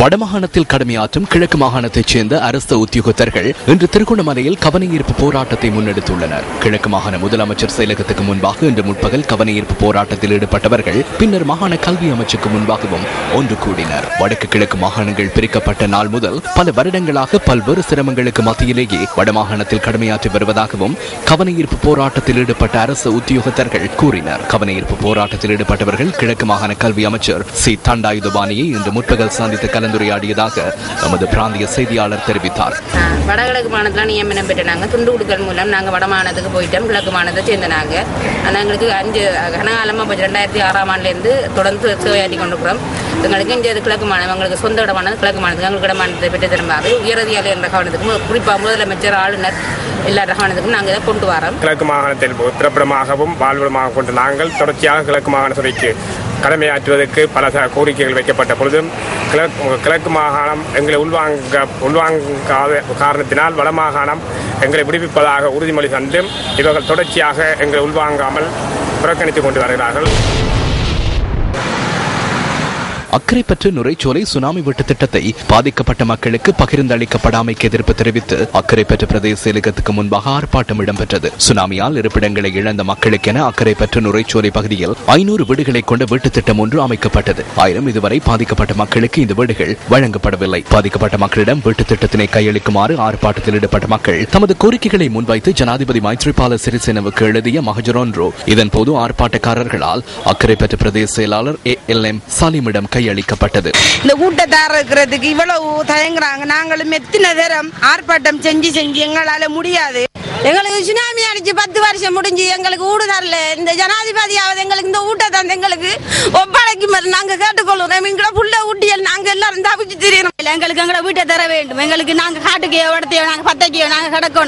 வடமாகாணத்தில் கடமையாற்றும் கிழக்கு மாகாணத்தைச் சேர்ந்த அரசு உத்தியோகத்தர்கள் இன்று திருகோணமலையில் கவனஈர்ப்பு போராட்டத்தை முன்னெடுத்துள்ளனர். கிழக்கு மாகாண முதலமைச்சர் செயலகத்துக்கு முன்பாக இன்று முற்பகல் கவனஈர்ப்பு போராட்டத்தில் ஈடுபட்டவர்கள் பின்னர் மாகாண கல்வி அமைச்சுக்கு முன்பாகவும் ஒன்று கூடினர். வடக்கு கிழக்கு மாகாணங்கள் பிரிக்கப்பட்ட நாள் முதல் பல வருடங்களாக பல்வேறு சிரமங்களுக்கு மத்தியிலேயே வடமாகாணத்தில் கடமையாற்றி வருவதாகவும் கவனஈர்ப்பு போராட்டத்தில் ஈடுபட்ட அரசு உத்தியோகத்தர்கள் கூறினர். கவனஈர்ப்பு போராட்டத்தில் ஈடுபட்டவர்கள் கிழக்கு மாகாண கல்வி அமைச்சர் சி தண்டாயுதபாணியை இன்று முற்பகல் சந்தித்து கலந்துரையாடியதாக நமது பிராந்திய செய்தியாளர் தெரிவித்தார். வடகிழக்கு மாநிலத்தில் நியமனம் பெற்ற நாங்கள் துண்டு கொடுக்கல் மூலம் நாங்கள் வடமாநிலத்துக்கு போயிட்டோம். கிழக்கு மாநிலத்தை சேர்ந்த நாங்கள் எங்களுக்கு 5 கனகாலமாக 2006ஆம் ஆண்டிலிருந்து தொடர்ந்து சேவையாற்றி கொண்டிருக்கிறோம். எங்களுக்கு இங்கே கிழக்கு மாநிலம் எங்களுக்கு சொந்த இடமானது கிழக்கு மாநிலத்துக்கு எங்களுக்கு இடமானத்தை பெற்று திரும்பாது உயரதியாளர் என்ற கவனத்துக்கும் குறிப்பாக முதலமைச்சர் ஆளுநர் எல்லா கவனத்துக்கும் நாங்கள் இதை கொண்டு வரோம். கிழக்கு மாகாணத்தில் பிறப்பிடமாகவும் வாழ்விடமாக கொண்டு நாங்கள் தொடர்ச்சியாக கிழக்கு மாகாண சபைக்கு கடமையாற்றுவதற்கு பல கோரிக்கைகள் வைக்கப்பட்ட பொழுதும் கிழக்கு மாகாணம் எங்களை உள்வாங்காத காரணத்தினால் வடமாகாணம் எங்களை விடுவிப்பதாக உறுதிமொழி தந்தும் இவர்கள் தொடர்ச்சியாக எங்களை உள்வாங்காமல் புறக்கணித்துக் கொண்டு வருகிறார்கள். அக்கரைப்பற்று நுரைச்சோலை சுனாமி வெட்டு திட்டத்தை பாதிக்கப்பட்ட மக்களுக்கு பகிர்ந்தளிக்கப்படாமைக்கு எதிர்ப்பு தெரிவித்து அக்கரைப்பற்று பிரதேச செயலகத்துக்கு முன்பாக ஆர்ப்பாட்டம் இடம்பெற்றது. சுனாமியால் இருப்பிடங்களை இழந்த மக்களுக்கென அக்கரைப்பற்று நுரைச்சோலை பகுதியில் 500 வீடுகளை கொண்ட வீட்டு திட்டம் ஒன்று அமைக்கப்பட்டது. ஆயினும் இதுவரை பாதிக்கப்பட்ட மக்களுக்கு இந்த வீடுகள் வழங்கப்படவில்லை. பாதிக்கப்பட்ட மக்களிடம் வீட்டு திட்டத்தினை கையளிக்குமாறு ஆர்ப்பாட்டத்தில் ஈடுபட்ட மக்கள் தமது கோரிக்கைகளை முன்வைத்து ஜனாதிபதி மைத்ரிபால சிறிசேனவுக்கு எழுதிய மகஜரொன்று இதன்போது ஆர்ப்பாட்டக்காரர்களால் அக்கரைப்பற்று பிரதேச செயலாளர் ALM சாலிமிடம் அளிக்கப்பட்டது. இந்த கூட்டத்தார இருக்கிறதுக்கு இவ்வளவு தயங்குறாங்க. நாங்களும் எத்தனை நேரம் ஆர்ப்பாட்டம் செஞ்சு எங்களால முடியாது. எங்களுக்கு சுனாமி அடிச்சு 10 வருஷம் முடிஞ்சு எங்களுக்கு ஊடு தரல. இந்த ஜனாதிபதியாவது எங்களுக்கு இந்த ஊட்ட தந்து எங்களுக்கு ஒப்படைக்கும் நாங்க கேட்டுக்கொள்ளுறோம். எங்களை புள்ள ஊட்டியல் நாங்க எல்லாரும் தவிச்சு தெரியணும். எங்களுக்கு எங்களை வீட்டை தர வேண்டும். எங்களுக்கு நாங்க காட்டுக்கு இடத்தையோ நாங்க பத்தைக்கையோ நாங்க கிடக்கணும்.